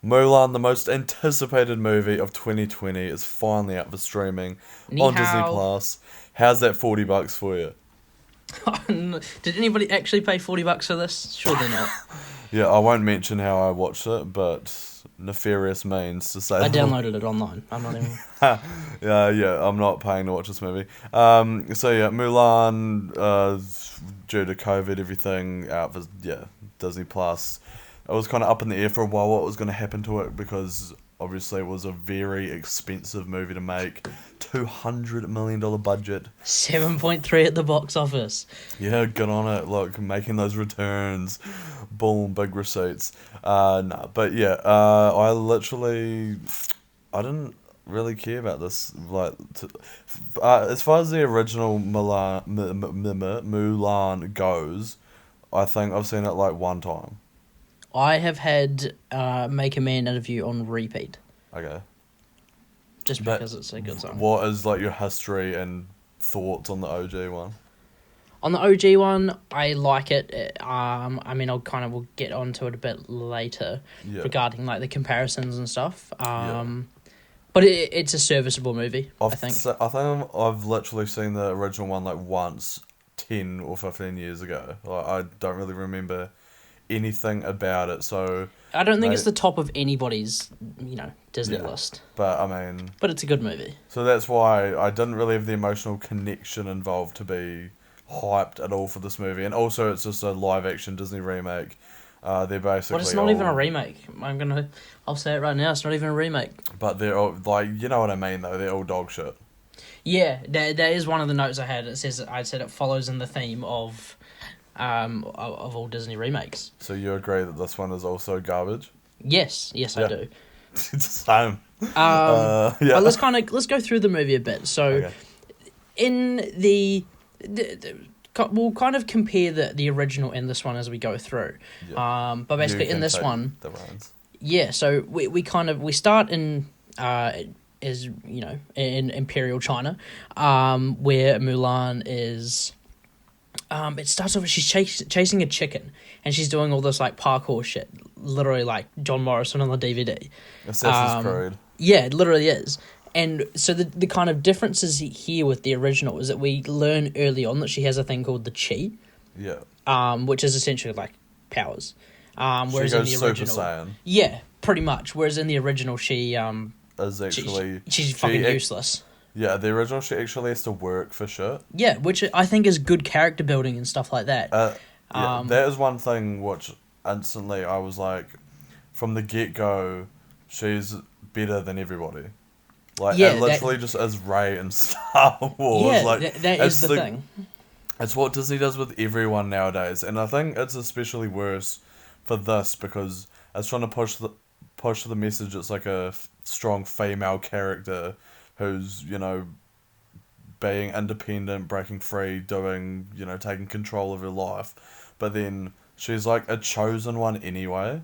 Mulan, the most anticipated movie of 2020, is finally up for streaming Ni on Disney hao. Plus. How's that $40 for you? Did anybody actually pay $40 for this? Surely not. Yeah, I won't mention how I watched it, but nefarious means to say I the downloaded it online. I'm not even. yeah, I'm not paying to watch this movie. So yeah, Mulan, due to COVID, everything out for Disney Plus. It was kind of up in the air for a while what was going to happen to it because obviously it was a very expensive movie to make, $200 million budget. 7.3 at the box office. Yeah, good on it. Look, making those returns, boom, big receipts. No, but yeah, I didn't really care about this. As far as the original Mulan goes, I think I've seen it like one time. I have had Make a Man interview on repeat Okay, just but because it's a good song. what is like your history and thoughts on the OG one? On the OG one, I like it. I mean, we'll get onto it a bit later Yeah, regarding like the comparisons and stuff. yeah. But it's a serviceable movie, I think. I think I've literally seen the original one like once, 10 or 15 years ago. Like I don't really remember anything about it. So, I don't think it's mate, the top of anybody's, Disney yeah. list. But I mean, But it's a good movie. so that's why I didn't really have the emotional connection involved to be hyped at all for this movie. And also, it's just a live action Disney remake. They're But basically it's not even a all, remake. I'll say it right now. It's not even a remake. but they're all like, you know what I mean though. They're all dog shit. Yeah, that is one of the notes I had. I said it follows in the theme of all Disney remakes. So you agree that this one is also garbage? Yes, I Yeah. do. It's the same. Yeah. But let's go through the movie a bit. So Okay. in we'll kind of compare the original and this one as we go through. Yeah. But basically You in can this take one, the reins. yeah. So we start in is in Imperial China, where Mulan is. It starts off with she's chasing a chicken, and she's doing all this like parkour shit, literally like John Morrison on the DVD. Assassin's Creed. Yeah, it literally is. And so the kind of differences here with the original is that we learn early on that she has a thing called the chi, Yeah. which is essentially like powers. She Whereas in goes the Super original, Saiyan. yeah, pretty much. Whereas in the original, Is actually she's fucking useless. Yeah, the original she actually has to work for shit. Yeah, which I think is good character building and stuff like that. Yeah, that is one thing which instantly I was like, from the get go, she's better than everybody. Like Yeah, it literally just is Rey in Star Wars. Yeah, Like that it's is the thing. It's what Disney does with everyone nowadays, and I think it's especially worse for this because it's trying to push the message. It's like a strong female character who's being independent, breaking free, doing taking control of her life, but then she's like a chosen one anyway,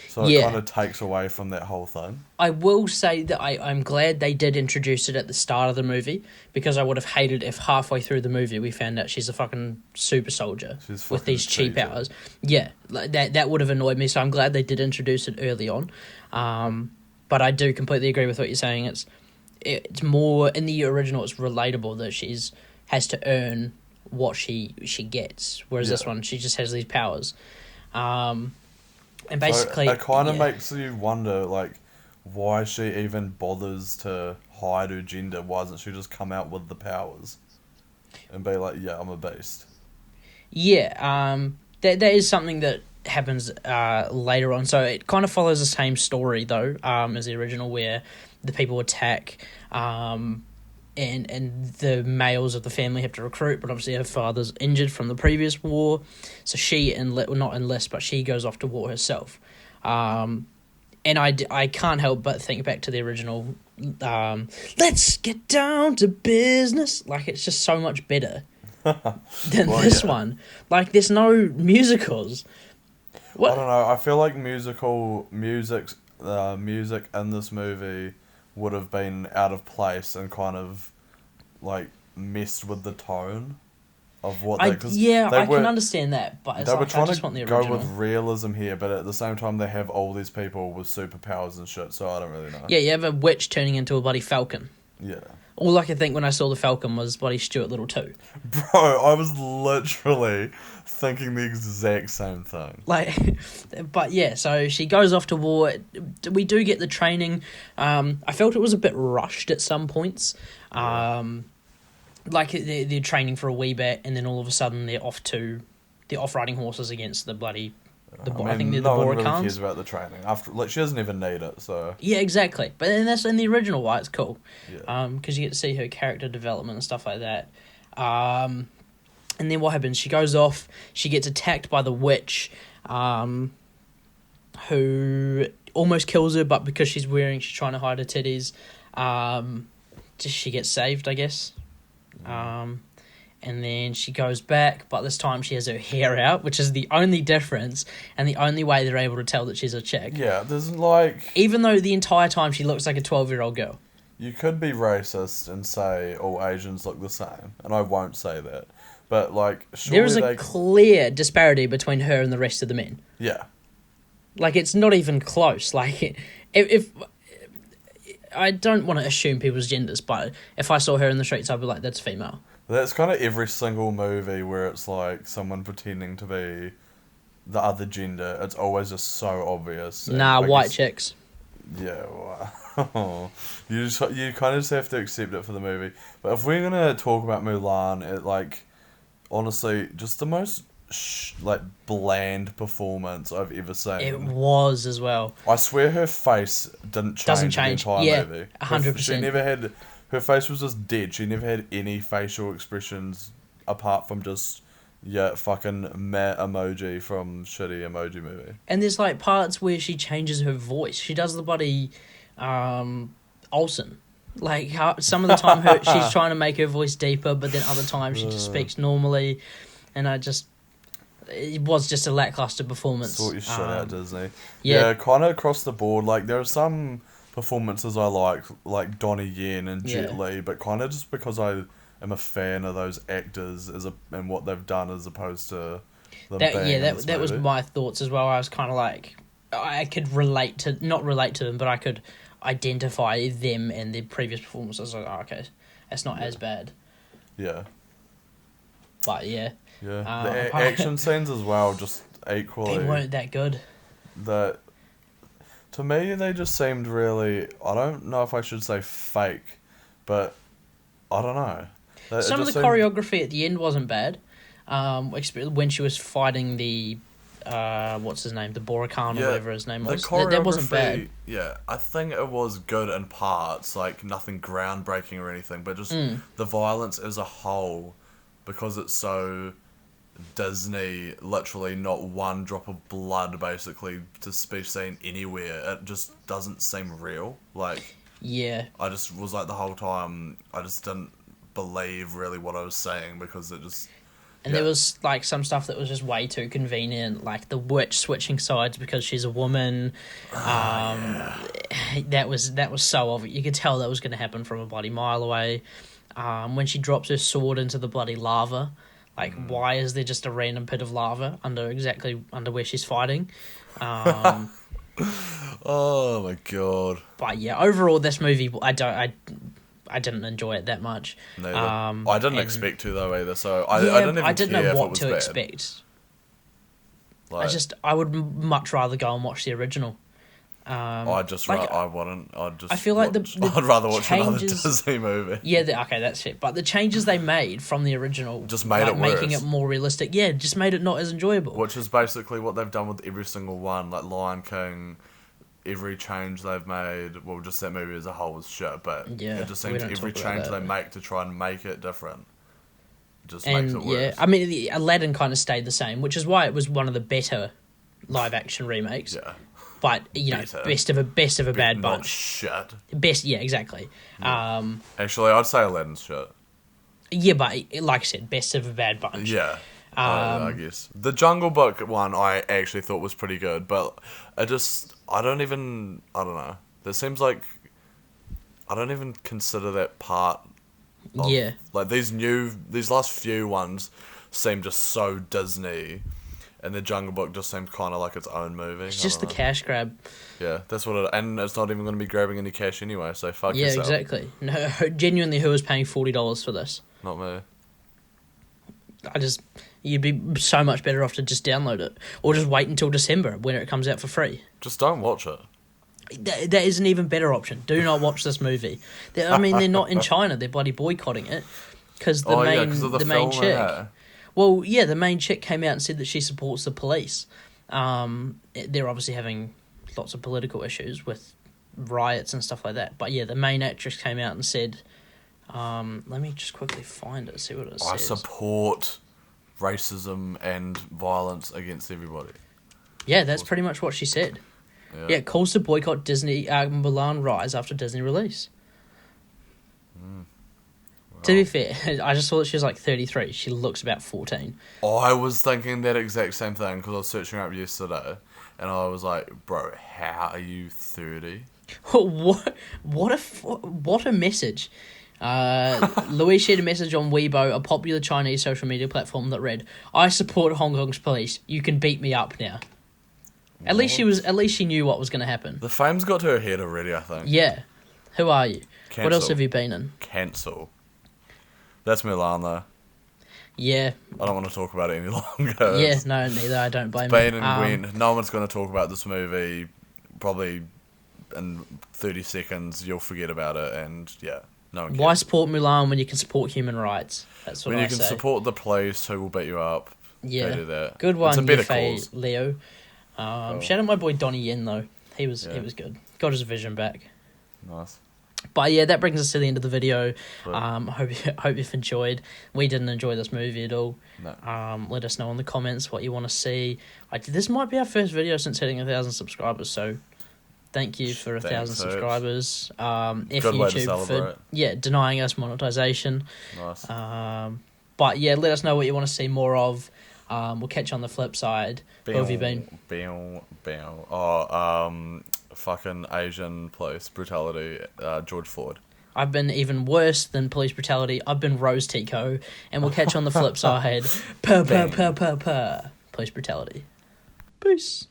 so it kind Yeah, of takes away from that whole thing. I will say that I'm glad they did introduce it at the start of the movie because I would have hated if halfway through the movie we found out she's a fucking super soldier She's with fucking these chi cheating. powers. Yeah, like that would have annoyed me. So I'm glad they did introduce it early on. But I do completely agree with what you're saying. It's more in the original. It's relatable that she's has to earn what she gets, whereas this Yeah. one she just has these powers. And So basically, it kind of yeah. makes you wonder, like, why she even bothers to hide her gender. Why doesn't she just come out with the powers and be like, yeah, I'm a beast? Yeah, that is something that happens later on. So it kind of follows the same story though, as the original, where the people attack, and the males of the family have to recruit, but obviously her father's injured from the previous war, so not enlists, but she goes off to war herself. And I can't help but think back to the original. Let's get down to business. Like it's just so much better than Well, this yeah. one. Like there's no musicals. I What? don't know. I feel like music in this movie would have been out of place and kind of like messed with the tone. of what they because I can understand that, but it's they were like I trying just to want the go original. with realism here, but at the same time they have all these people with superpowers and shit. So I don't really know. Yeah, you have a witch turning into a bloody falcon. Yeah. All I could think when I saw the falcon was bloody Stuart Little 2. Bro, I was literally thinking the exact same thing. Like, but yeah, so she goes off to war. We do get the training. I felt it was a bit rushed at some points. Like they're training for a wee bit, and then all of a sudden they're off riding horses against the bloody. I think they're the no one really Boracans. cares about the training. After, like, she doesn't even need it, so... Yeah, exactly. But then that's in the original why it's cool. Yeah. Because you get to see her character development and stuff like that. And then what happens? She goes off. She gets attacked by the witch, who almost kills her, but because she's trying to hide her titties, she gets saved, I guess. And then she goes back, but this time she has her hair out, which is the only difference and the only way they're able to tell that she's a chick. Yeah, there's like... Even though the entire time she looks like a 12-year-old girl. You could be racist and say all Asians look the same, and I won't say that. But, like, surely there is a clear disparity between her and the rest of the men. Yeah. Like, it's not even close. Like, if I don't want to assume people's genders, but if I saw her in the streets, I'd be like, that's female. That's kind of every single movie where it's like someone pretending to be the other gender. It's always just so obvious. Nah, like white chicks. Yeah, wow. You kind of just have to accept it for the movie. But if we're gonna talk about Mulan, it like honestly just the most like bland performance I've ever seen. It was as well. I swear her face didn't change. Doesn't change. The entire movie. 100%. She never had. Her face was just dead. She never had any facial expressions apart from just, fucking meh emoji from shitty emoji movie. And there's like parts where she changes her voice. She does the bloody Olsen. Like some of the time she's trying to make her voice deeper, but then other times she just speaks normally. And it was just a lackluster performance. Sort your shit out, Disney. Yeah. Yeah, kind of across the board. Like there are some performances I like Donnie Yen and Jet Li, but kind of just because I am a fan of those actors and what they've done as opposed to them that was my thoughts as well. I was kind of like I could not relate to them, but I could identify them and their previous performances. Like, oh, okay, that's not as bad. Yeah. But yeah. Yeah. The action scenes as well, just equally. They weren't that good. To me, they just seemed really... I don't know if I should say fake, but I don't know. Some of the choreography at the end wasn't bad. When she was fighting the... what's his name? The Borakan or whatever his name was. That wasn't bad. Yeah, I think it was good in parts, like nothing groundbreaking or anything, but just the violence as a whole, because it's so... Disney, literally not one drop of blood basically to be seen anywhere. It just doesn't seem real. Like, yeah, I just was like the whole time I just didn't believe really what I was saying because it just... And there was like some stuff that was just way too convenient, like the witch switching sides because she's a woman. That was so obvious. You could tell that was going to happen from a bloody mile away. When she drops her sword into the bloody lava. Like, why is there just a random pit of lava under where she's fighting? Oh my god! But yeah, overall, this movie I didn't enjoy it that much. Neither. I didn't expect to though either. So I didn't know what to expect. Like, I would much rather go and watch the original. I wouldn't. I feel like I'd rather watch another Disney movie. Yeah, okay, that's it. But the changes they made from the original just made it worse. Making it more realistic. Yeah, just made it not as enjoyable. Which is basically what they've done with every single one, like Lion King. Every change they've made, well, just that movie as a whole was shit. But it just seems every change they make to try and make it different just makes it worse. Yeah, I mean, Aladdin kind of stayed the same, which is why it was one of the better live action remakes. Yeah. But best of a bad bunch. Shit. Best, yeah, exactly. Yeah. Actually, I'd say Aladdin's shit. Yeah, but like I said, best of a bad bunch. Yeah, I guess the Jungle Book one I actually thought was pretty good, but I don't know. That seems like I don't even consider that part Yeah. Like these last few ones seem just so Disney, and the Jungle Book just seemed kind of like its own movie. It's just the cash grab. Yeah, that's what it. And it's not even going to be grabbing any cash anyway. So fuck Yeah, yourself. exactly. No, genuinely, who is paying $40 for this? Not me. You'd be so much better off to just download it, or just wait until December when it comes out for free. Just don't watch it. That is an even better option. Do not watch this movie. They're not in China. They're bloody boycotting it because the main chick. Yeah. Well, yeah, the main chick came out and said that she supports the police. They're obviously having lots of political issues with riots and stuff like that. But yeah, the main actress came out and said, let me just quickly find it, see what it says. I support racism and violence against everybody. Yeah, that's pretty much what she said. Yeah, it calls to boycott Disney Mulan Rise after Disney release. Wow. To be fair, I just saw that she was like 33. She looks about 14. I was thinking that exact same thing because I was searching her up yesterday, and I was like, "Bro, how are you 30?" What a message. Louis shared a message on Weibo, a popular Chinese social media platform, that read, "I support Hong Kong's police. You can beat me up now." At least she knew what was going to happen. The fame's got to her head already, I think. Yeah. Who are you? Cancel. What else have you been in? Cancel. That's Mulan, though. Yeah. I don't want to talk about it any longer. Yeah, no, neither. I don't blame Bane you. and Gwen. No one's going to talk about this movie. Probably in 30 seconds, you'll forget about it, and yeah, no one cares. Why support Mulan when you can support human rights? That's what I say. When you can support the police who will beat you up, yeah. they do that. Good one, it's a better Yafei cause. Leo. Shout out my boy Donnie Yen, though. He was good. Got his vision back. Nice. But yeah, that brings us to the end of the video. Cool. Hope you've enjoyed. We didn't enjoy this movie at all. No. Let us know in the comments what you want to see. This might be our first video since hitting 1,000 subscribers, so thank you for 1,000 subscribers. If Good way to YouTube celebrate. denying us monetization. Nice. But yeah, let us know what you want to see more of. We'll catch you on the flip side. Who have you been? Fucking Asian police brutality, George Floyd. I've been even worse than police brutality. I've been Rose Tico, and we'll catch you on the flip side. Police brutality. Peace.